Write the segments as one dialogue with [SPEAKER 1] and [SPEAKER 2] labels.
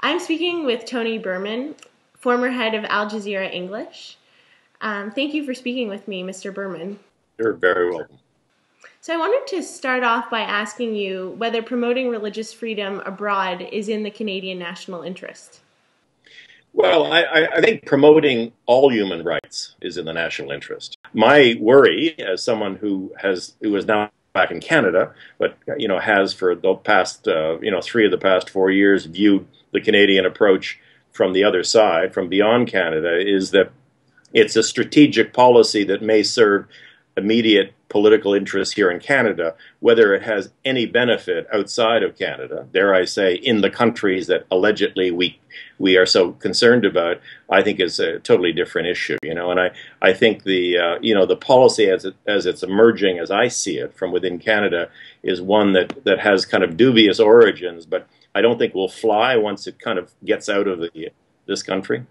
[SPEAKER 1] I'm speaking with Tony Burman, former head of Al Jazeera English. Thank you for speaking with me, Mr. Burman.
[SPEAKER 2] You're very welcome.
[SPEAKER 1] So I wanted to start off by asking you whether promoting religious freedom abroad is in the Canadian national interest.
[SPEAKER 2] Well, I think promoting all human rights is in the national interest. My worry, as someone who is now back in Canada, but has for the past 3 of the past 4 years viewed the Canadian approach from the other side, from beyond Canada, is that it's a strategic policy that may serve immediate political interests here in Canada, whether it has any benefit outside of Canada, dare I say, in the countries that allegedly we are so concerned about, I think is a totally different issue. And I think the policy as it's emerging, as I see it from within Canada, is one that has kind of dubious origins, but I don't think will fly once it kind of gets out of this country.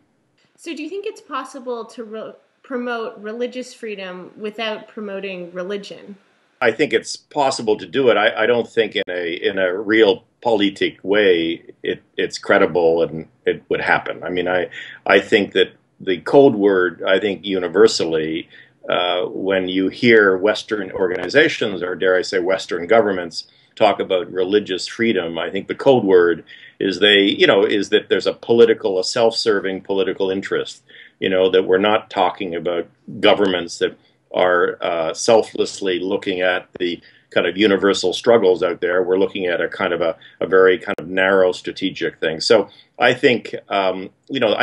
[SPEAKER 1] So do you think it's possible to promote religious freedom without promoting religion?
[SPEAKER 2] I think it's possible to do it. I don't think in a real politic way it's credible and it would happen. I mean, I think that the code word, I think universally, when you hear Western organizations, or dare I say Western governments, talk about religious freedom, I think the code word is that there's a self-serving political interest. That we're not talking about governments that are selflessly looking at the kind of universal struggles out there. We're looking at a very kind of narrow strategic thing. So I think, I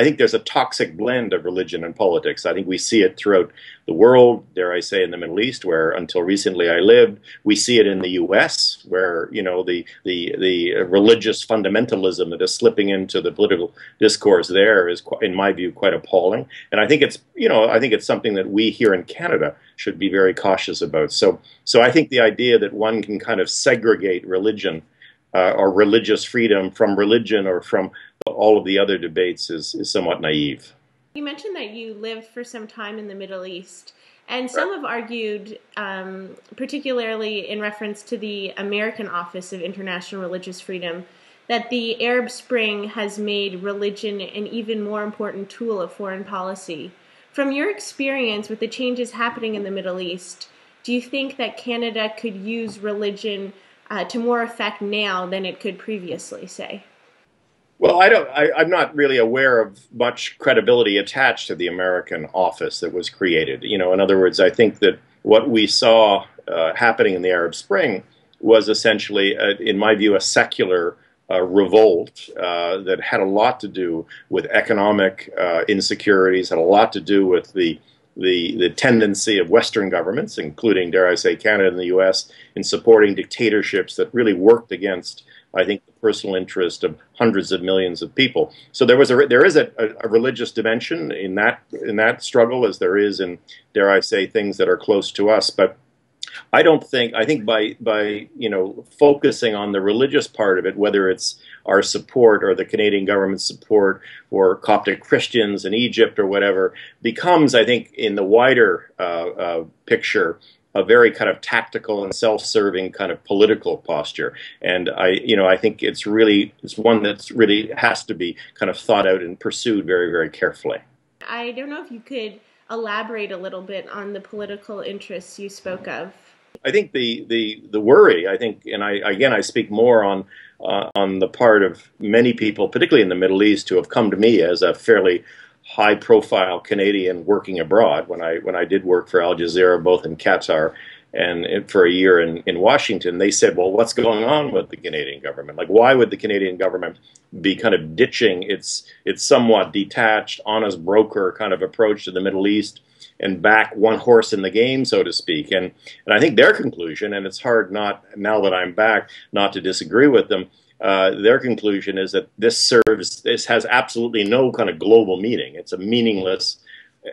[SPEAKER 2] think there's a toxic blend of religion and politics. I think we see it throughout the world, dare I say, in the Middle East, where until recently I lived. We see it in the U.S., where, the religious fundamentalism that is slipping into the political discourse there is, in my view, quite appalling. And I think it's something that we here in Canada should be very cautious about. So I think the idea that one can kind of segregate religion or religious freedom from religion or from all of the other debates is somewhat naive.
[SPEAKER 1] You mentioned that you lived for some time in the Middle East, and some have argued, particularly in reference to the American Office of International Religious Freedom, that the Arab Spring has made religion an even more important tool of foreign policy. From your experience with the changes happening in the Middle East, do you think that Canada could use religion to more effect now than it could previously, say?
[SPEAKER 2] Well, I'm not really aware of much credibility attached to the American office that was created. In other words, I think that what we saw happening in the Arab Spring was essentially, in my view, a secular revolt that had a lot to do with economic insecurities, had a lot to do with the tendency of Western governments, including, dare I say, Canada and the U.S., in supporting dictatorships that really worked against, I think, the personal interest of hundreds of millions of people. So there is a religious dimension in that struggle, as there is in, dare I say, things that are close to us. But I think by focusing on the religious part of it, whether it's our support or the Canadian government's support for Coptic Christians in Egypt or whatever, becomes, I think, in the wider picture, a very kind of tactical and self-serving kind of political posture. And I think it's one that's really has to be kind of thought out and pursued very, very carefully.
[SPEAKER 1] I don't know if you could elaborate a little bit on the political interests you spoke of.
[SPEAKER 2] I think the worry, and I speak more on the part of many people, particularly in the Middle East, who have come to me as a fairly high-profile Canadian working abroad. When I did work for Al Jazeera, both in Qatar and for a year in Washington, they said, well, what's going on with the Canadian government? Like, why would the Canadian government be kind of ditching its somewhat detached, honest broker kind of approach to the Middle East and back one horse in the game, so to speak? And I think their conclusion, and it's hard not, now that I'm back, not to disagree with them, their conclusion is that this has absolutely no kind of global meaning. It's a meaningless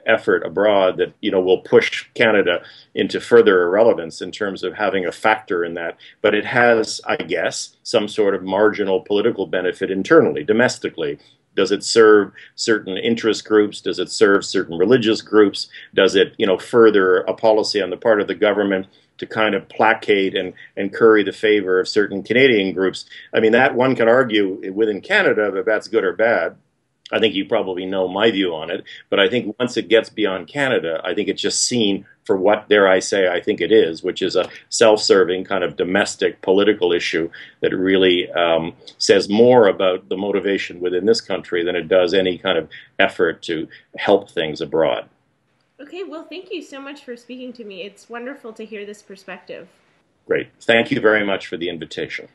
[SPEAKER 2] effort abroad that will push Canada into further irrelevance in terms of having a factor in that. But it has, I guess, some sort of marginal political benefit internally, domestically. Does it serve certain interest groups? Does it serve certain religious groups? Does it, further a policy on the part of the government to kind of placate and curry the favor of certain Canadian groups. I mean, that one can argue within Canada that that's good or bad. I think you probably know my view on it, but I think once it gets beyond Canada, I think it's just seen for what, dare I say, I think it is, which is a self-serving kind of domestic political issue that really says more about the motivation within this country than it does any kind of effort to help things abroad.
[SPEAKER 1] Okay, well, thank you so much for speaking to me. It's wonderful to hear this perspective.
[SPEAKER 2] Great. Thank you very much for the invitation.